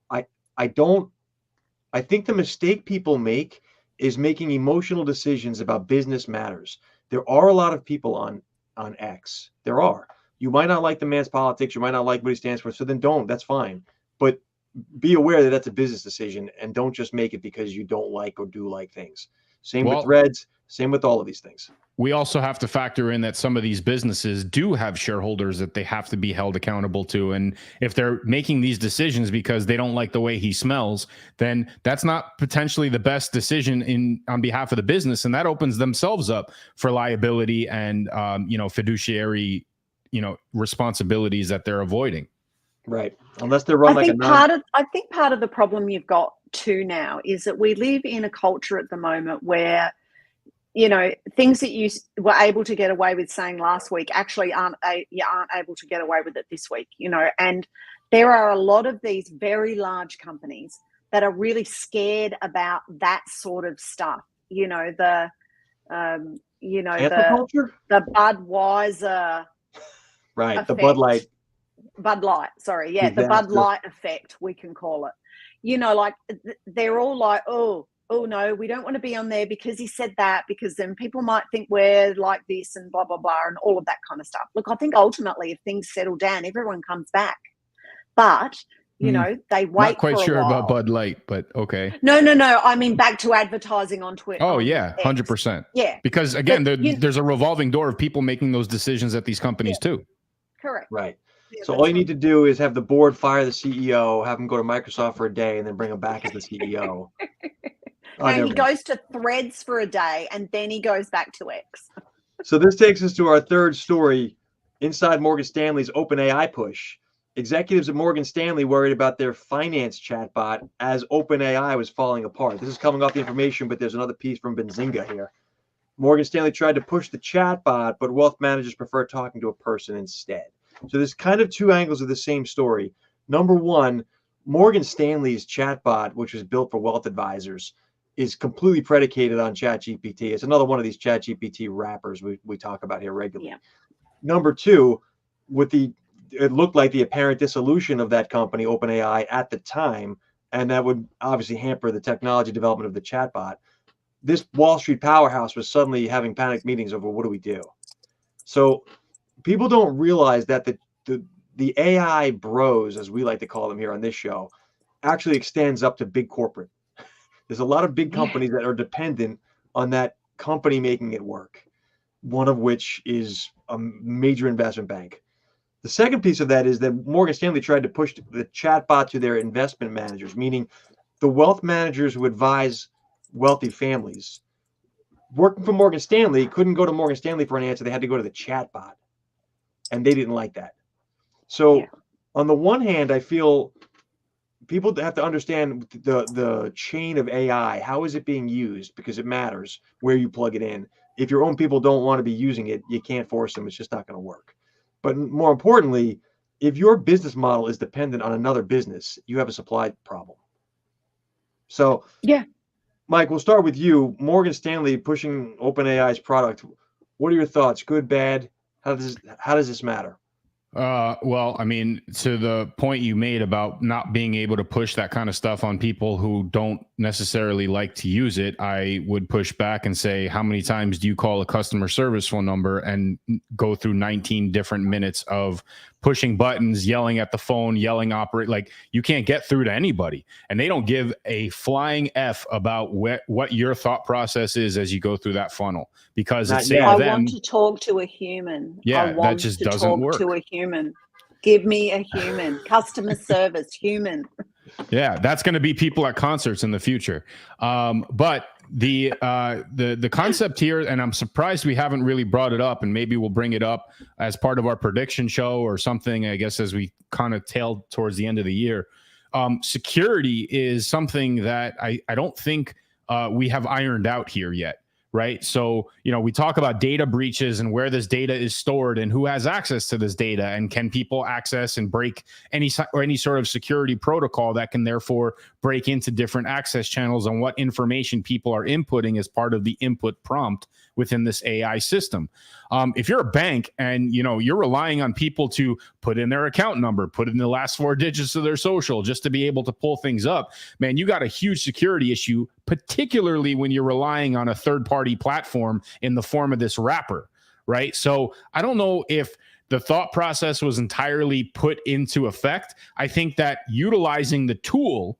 I think the mistake people make is making emotional decisions about business matters. There are a lot of people on X. There are. You might not like the man's politics. You might not like what he stands for. So then don't. That's fine. But be aware that that's a business decision, and don't just make it because you don't like or do like things. Same with Threads. Same with all of these things. We also have to factor in that some of these businesses do have shareholders that they have to be held accountable to. And if they're making these decisions because they don't like the way he smells, then that's not potentially the best decision on behalf of the business. And that opens themselves up for liability and, fiduciary, responsibilities that they're avoiding. Right. Unless they're run I think part of the problem you've got too now is that we live in a culture at the moment where, things that you were able to get away with saying last week actually you aren't able to get away with it this week, and there are a lot of these very large companies that are really scared about that sort of stuff. The Budweiser, right? Effect. The Bud Light. Bud Light, sorry. Yeah, the Bud Light effect, we can call it. They're all like, oh no, we don't want to be on there because he said that, because then people might think we're like this and blah, blah, blah, and all of that kind of stuff. Look, I think ultimately if things settle down, everyone comes back. But, they wait for Not quite sure a while. about Bud Light, but okay. No. I mean, back to advertising on Twitter. Oh, yeah, 100%. Yeah. Because, again, there's a revolving door of people making those decisions at these companies, too. Correct. Right. Yeah, so all you need to do is have the board fire the CEO, have him go to Microsoft for a day, and then bring him back as the CEO. And he goes to Threads for a day, and then he goes back to X. So this takes us to our third story. Inside Morgan Stanley's OpenAI push, executives at Morgan Stanley worried about their finance chatbot as OpenAI was falling apart. This is coming off the information, but there's another piece from Benzinga here. Morgan Stanley tried to push the chatbot, but wealth managers prefer talking to a person instead. So there's kind of two angles of the same story. Number one, Morgan Stanley's chatbot, which was built for wealth advisors, is completely predicated on ChatGPT. It's another one of these ChatGPT wrappers we talk about here regularly. Yeah. Number two, it looked like the apparent dissolution of that company, OpenAI, at the time, and that would obviously hamper the technology development of the chatbot. This Wall Street powerhouse was suddenly having panic meetings over what do we do. So people don't realize that the AI bros, as we like to call them here on this show, actually extends up to big corporate. There's a lot of big companies that are dependent on that company making it work, one of which is a major investment bank. The second piece of that is that Morgan Stanley tried to push the chatbot to their investment managers, meaning the wealth managers who advise wealthy families. Working for Morgan Stanley couldn't go to Morgan Stanley for an answer. They had to go to the chatbot, and they didn't like that. So on the one hand, I feel people have to understand the chain of AI. How is it being used? Because it matters where you plug it in. If your own people don't want to be using it, you can't force them. It's just not going to work. But more importantly, if your business model is dependent on another business, you have a supply problem. So, Mike, we'll start with you. Morgan Stanley pushing OpenAI's product. What are your thoughts? Good, bad? How does this matter? Well, I mean, to the point you made about not being able to push that kind of stuff on people who don't necessarily like to use it, I would push back and say, how many times do you call a customer service phone number and go through 19 different minutes of pushing buttons, yelling at the phone, yelling operate? Like, you can't get through to anybody, and they don't give a flying F about what your thought process is as you go through that funnel, because it's I want to talk to a human. Yeah, that just doesn't work. To a human. Give me a human. Customer service, human. Yeah, that's going to be people at concerts in the future. But the concept here, and I'm surprised we haven't really brought it up, and maybe we'll bring it up as part of our prediction show or something, I guess, as we kind of tail towards the end of the year. Security is something that I don't think we have ironed out here yet. Right. So, we talk about data breaches and where this data is stored and who has access to this data, and can people access and break any sort of security protocol that can therefore break into different access channels, and what information people are inputting as part of the input prompt within this AI system. If you're a bank and, you're relying on people to put in their account number, put in the last 4 digits of their social just to be able to pull things up, man, you got a huge security issue, particularly when you're relying on a third-party platform in the form of this wrapper, right? So I don't know if the thought process was entirely put into effect. I think that utilizing the tool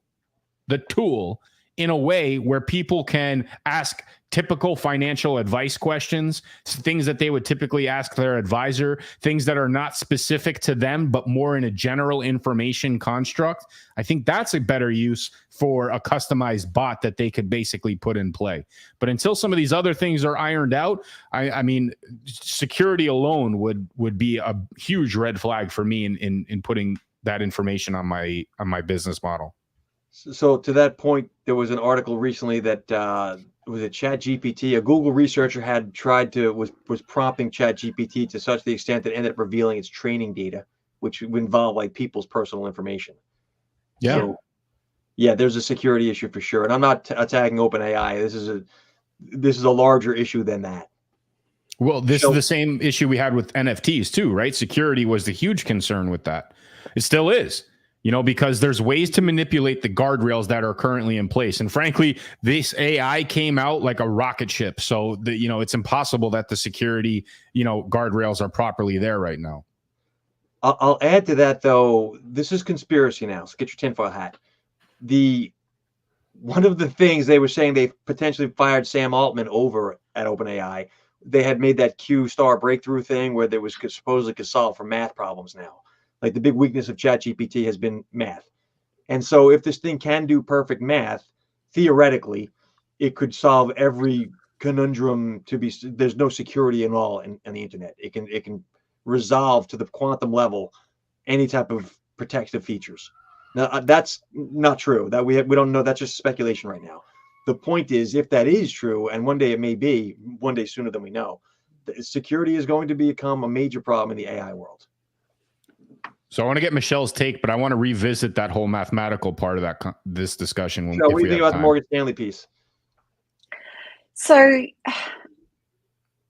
in a way where people can ask typical financial advice questions, things that they would typically ask their advisor, things that are not specific to them, but more in a general information construct. I think that's a better use for a customized bot that they could basically put in play. But until some of these other things are ironed out, I mean, security alone would be a huge red flag for me in putting that information on my business model. So to that point, there was an article recently that was a ChatGPT. A Google researcher had was prompting ChatGPT to such the extent that ended up revealing its training data, which would involve like people's personal information. Yeah. So, there's a security issue for sure. And I'm not attacking OpenAI. This is a larger issue than that. Well, this is the same issue we had with NFTs too, right? Security was the huge concern with that. It still is. Because there's ways to manipulate the guardrails that are currently in place. And frankly, this AI came out like a rocket ship. So, it's impossible that the security, guardrails are properly there right now. I'll add to that, though. This is conspiracy now. So get your tinfoil hat. One of the things they were saying, they potentially fired Sam Altman over at OpenAI. They had made that Q star breakthrough thing where there was supposedly could solve for math problems now. Like the big weakness of ChatGPT has been math. And so if this thing can do perfect math, theoretically, it could solve every conundrum there's no security at all in the internet. It can resolve to the quantum level any type of protective features. Now, that's not true. That we don't know. That's just speculation right now. The point is, if that is true, and one day it may be, one day sooner than we know, security is going to become a major problem in the AI world. So I want to get Michelle's take, but I want to revisit that whole mathematical part of that this discussion. So what do you think about the Morgan Stanley piece? So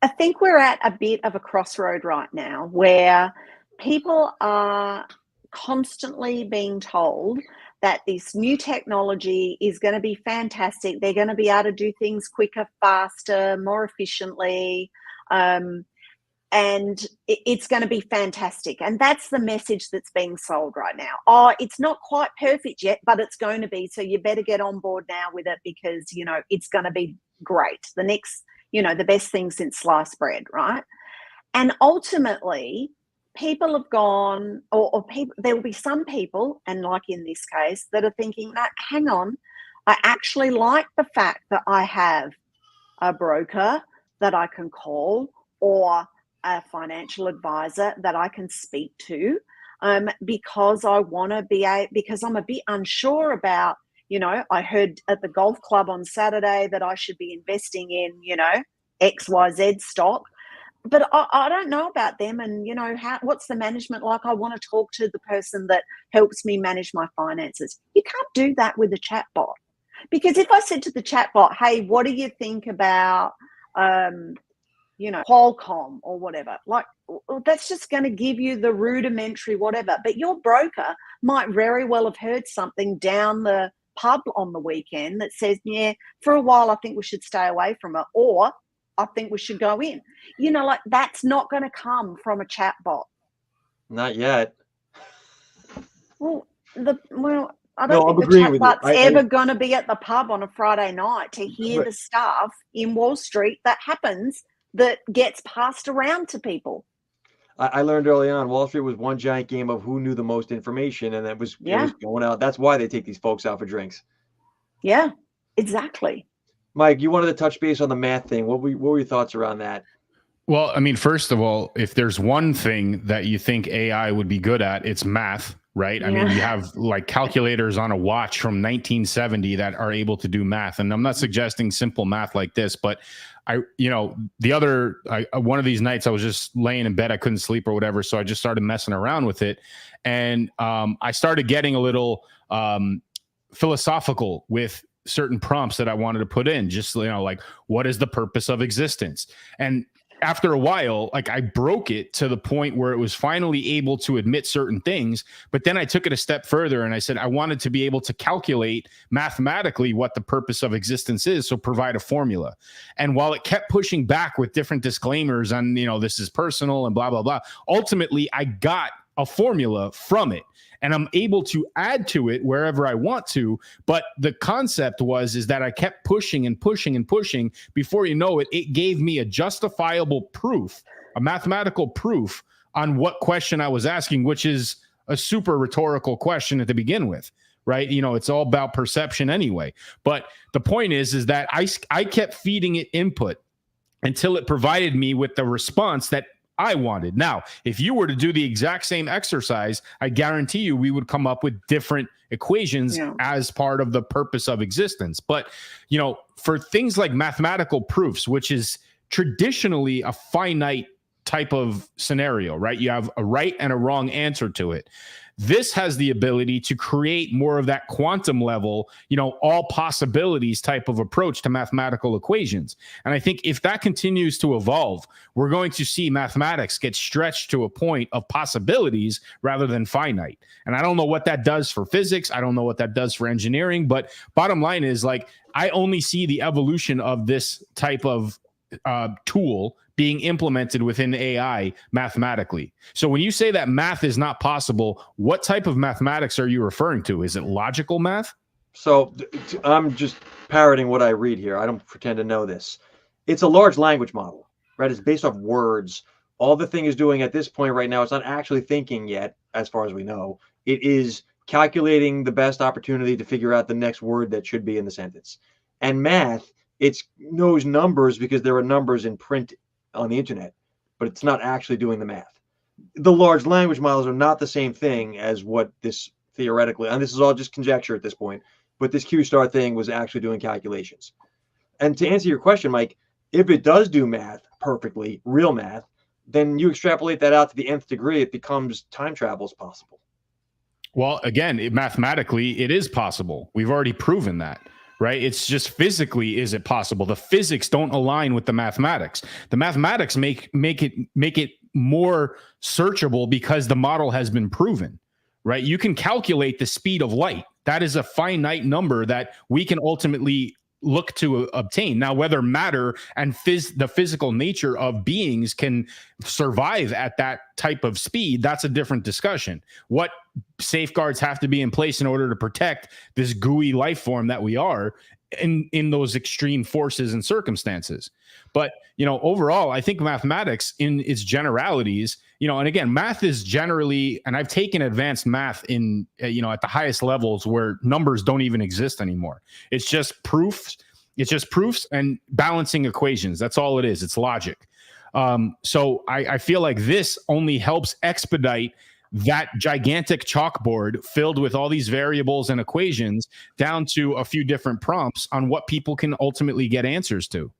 I think we're at a bit of a crossroad right now where people are constantly being told that this new technology is going to be fantastic. They're going to be able to do things quicker, faster, more efficiently. And it's going to be fantastic. And that's the message that's being sold right now. Oh, it's not quite perfect yet, but it's going to be. So you better get on board now with it because, you know, it's going to be great. The next, you know, the best thing since sliced bread, right? And ultimately, people have gone, or people, there will be some people, and like in this case, that are thinking, no, hang on, I actually like the fact that I have a broker that I can call or a financial advisor that I can speak to because I want to be because I'm a bit unsure about, you know, I heard at the golf club on Saturday that I should be investing in, you know, XYZ stock, but I don't know about them. And, you know, what's the management like? I want to talk to the person that helps me manage my finances. You can't do that with a chatbot, because if I said to the chatbot, hey, what do you think about, you know, Qualcomm or whatever, like, that's just going to give you the rudimentary whatever. But your broker might very well have heard something down the pub on the weekend that says, yeah, for a while, I think we should stay away from it, or I think we should go in. You know, like, that's not going to come from a chatbot. Not yet. Well, I don't think the chatbot's ever going to be at the pub on a Friday night to hear the stuff in Wall Street that happens that gets passed around to people. I learned early on, Wall Street was one giant game of who knew the most information, and it was going out. That's why they take these folks out for drinks. Yeah, exactly. Mike, you wanted to touch base on the math thing. What were your thoughts around that? Well, I mean, first of all, if there's one thing that you think AI would be good at, it's math, right? Yeah. I mean, you have like calculators on a watch from 1970 that are able to do math. And I'm not suggesting simple math like this, but one of these nights I was just laying in bed, I couldn't sleep or whatever. So I just started messing around with it. And I started getting a little philosophical with certain prompts that I wanted to put in, just, you know, like, what is the purpose of existence? And after a while, like, I broke it to the point where it was finally able to admit certain things. But then I took it a step further and I said, I wanted to be able to calculate mathematically what the purpose of existence is. So provide a formula. And while it kept pushing back with different disclaimers on, you know, this is personal and blah, blah, blah, ultimately I got a formula from it. And I'm able to add to it wherever I want to. But the concept is that I kept pushing and pushing and pushing. Before you know it, it gave me a justifiable proof, a mathematical proof on what question I was asking, which is a super rhetorical question to begin with, right? You know, it's all about perception anyway. But the point is that I kept feeding it input until it provided me with the response that I wanted. Now, if you were to do the exact same exercise, I guarantee you we would come up with different equations as part of the purpose of existence. But, you know, for things like mathematical proofs, which is traditionally a finite type of scenario, right? You have a right and a wrong answer to it. This has the ability to create more of that quantum level, you know, all possibilities type of approach to mathematical equations. And I think if that continues to evolve, we're going to see mathematics get stretched to a point of possibilities rather than finite. And I don't know what that does for physics. I don't know what that does for engineering. But bottom line is, like, I only see the evolution of this type of tool being implemented within AI mathematically. So when you say that math is not possible, what type of mathematics are you referring to? Is it logical math? So I'm just parroting what I read here. I don't pretend to know this. It's a large language model, right? It's based off words. All the thing is doing at this point right now, it's not actually thinking yet, as far as we know. It is calculating the best opportunity to figure out the next word that should be in the sentence. And math, it knows numbers because there are numbers in print on the internet, but it's not actually doing the math. The large language models are not the same thing as what this theoretically, and this is all just conjecture at this point, but this Q-star thing was actually doing calculations. And to answer your question, Mike, if it does do math perfectly, real math, then you extrapolate that out to the nth degree, it becomes time travel is possible. Well, again, mathematically, it is possible. We've already proven that, right? It's just physically, is it possible? The physics don't align with the mathematics. The mathematics make it more searchable because the model has been proven, right? You can calculate the speed of light. That is a finite number that we can ultimately look to obtain. Now, whether matter and the physical nature of beings can survive at that type of speed, that's a different discussion. What safeguards have to be in place in order to protect this gooey life form that we are in those extreme forces and circumstances? But, overall, I think mathematics in its generalities, and again, math is generally, and I've taken advanced math in, at the highest levels where numbers don't even exist anymore. It's just proofs. It's just proofs and balancing equations. That's all it is. It's logic. So I feel like this only helps expedite that gigantic chalkboard filled with all these variables and equations down to a few different prompts on what people can ultimately get answers to.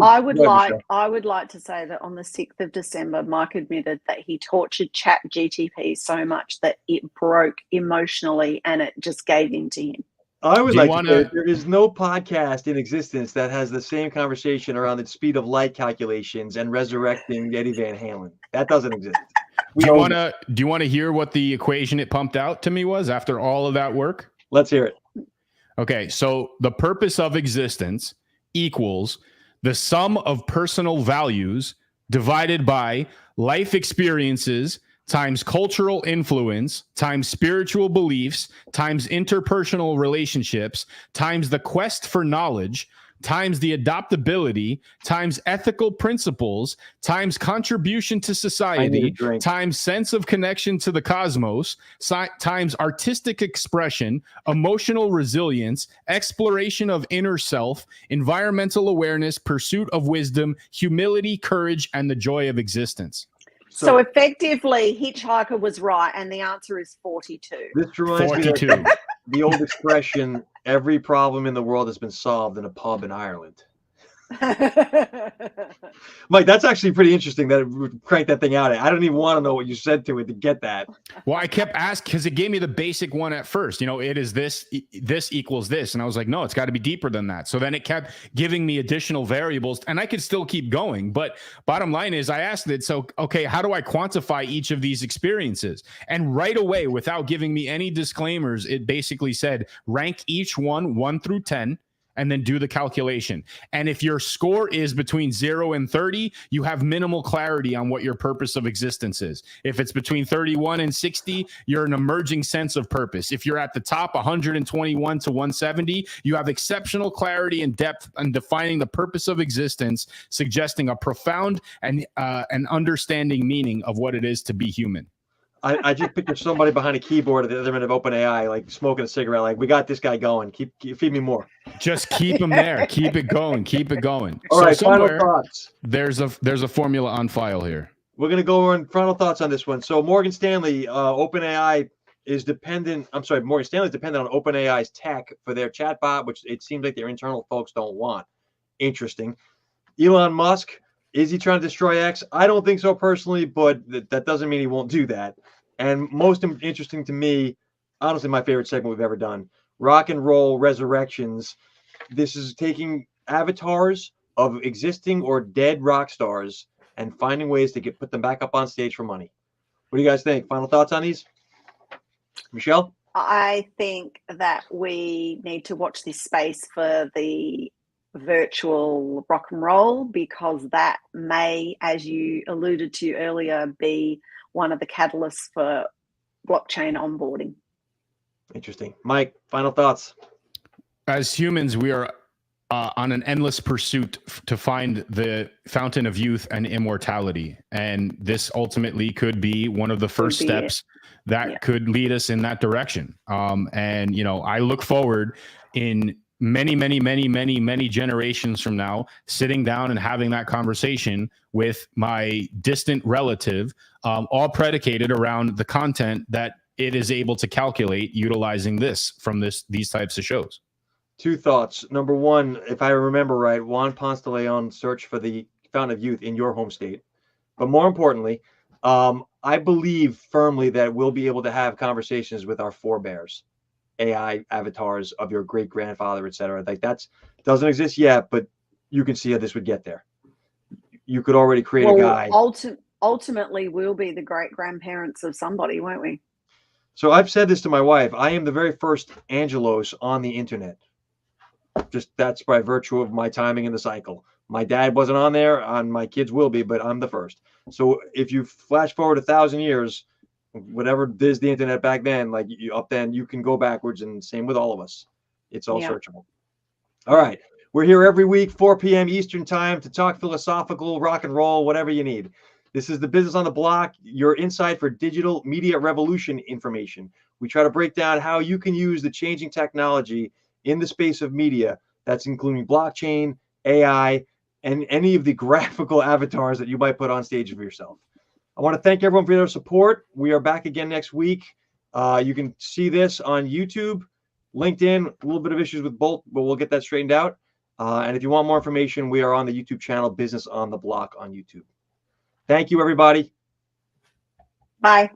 I would like to say that on the 6th of December, Mike admitted that he tortured Chat GTP so much that it broke emotionally and it just gave in to him. I would like to say there is no podcast in existence that has the same conversation around the speed of light calculations and resurrecting Eddie Van Halen. That doesn't exist. Do you want to hear what the equation it pumped out to me was after all of that work? Let's hear it. Okay, so the purpose of existence equals the sum of personal values divided by life experiences times cultural influence times spiritual beliefs times interpersonal relationships times the quest for knowledge times the adaptability times ethical principles times contribution to society times sense of connection to the cosmos times artistic expression, emotional resilience, exploration of inner self, environmental awareness, pursuit of wisdom, humility, courage, and the joy of existence. So effectively, Hitchhiker was right, and the answer is 42. This reminds 42. me of the old expression, every problem in the world has been solved in a pub in Ireland. Mike, that's actually pretty interesting that it would crank that thing out. I don't even want to know what you said to it to get that. Well, I kept asking because it gave me the basic one at first. It is this equals this. And I was like, no, it's got to be deeper than that. So then it kept giving me additional variables and I could still keep going. But bottom line is I asked it, so, okay, how do I quantify each of these experiences? And right away, without giving me any disclaimers, it basically said, rank each one 1 through 10. And then do the calculation. And if your score is between 0 and 30, you have minimal clarity on what your purpose of existence is. If it's between 31 and 60, you're an emerging sense of purpose. If you're at the top, 121 to 170, you have exceptional clarity and depth in defining the purpose of existence, suggesting a profound and an understanding meaning of what it is to be human. I just picture somebody behind a keyboard at the other end of OpenAI, like smoking a cigarette, like, we got this guy going. Feed me more. Just keep him there. Keep it going. Keep it going. All right, final thoughts. There's a formula on file here. We're going to go on final thoughts on this one. So Morgan Stanley, OpenAI is dependent. I'm sorry, Morgan Stanley is dependent on OpenAI's tech for their chatbot, which it seems like their internal folks don't want. Interesting. Elon Musk, is he trying to destroy X? I don't think so personally, but that doesn't mean he won't do that. And most interesting to me, honestly, my favorite segment we've ever done, Rock and Roll Resurrections. This is taking avatars of existing or dead rock stars and finding ways to put them back up on stage for money. What do you guys think? Final thoughts on these? Michelle? I think that we need to watch this space for the virtual rock and roll, because that may, as you alluded to earlier, be one of the catalysts for blockchain onboarding. Interesting. Mike, final thoughts. As humans, we are on an endless pursuit to find the fountain of youth and immortality. And this ultimately could be one of the first steps that could lead us in that direction. And, I look forward in many generations from now, sitting down and having that conversation with my distant relative, all predicated around the content that it is able to calculate utilizing this from these types of shows. Two thoughts. Number one, if I remember right, Juan Ponce de Leon searched for the Fountain of Youth in your home state. But more importantly, I believe firmly that we'll be able to have conversations with our forebears, AI avatars of your great grandfather, etc. Like that's doesn't exist yet, but you can see how this would get there. You could already create a guy. Ultimately, we'll be the great grandparents of somebody, won't we? So I've said this to my wife. I am the very first Angelos on the internet. Just that's by virtue of my timing in the cycle. My dad wasn't on there, and my kids will be, but I'm the first. So if you flash forward 1,000 years, whatever is the internet back then, like up then, you can go backwards, and same with all of us. It's all searchable. All right. We're here every week, 4 p.m. Eastern time to talk philosophical, rock and roll, whatever you need. This is the Business on the Block, your insight for digital media revolution information. We try to break down how you can use the changing technology in the space of media. That's including blockchain, AI, and any of the graphical avatars that you might put on stage for yourself. I want to thank everyone for their support. We are back again next week. You can see this on YouTube, LinkedIn, a little bit of issues with Bolt, but we'll get that straightened out. And if you want more information, we are on the YouTube channel, Business on the Block on YouTube. Thank you, everybody. Bye.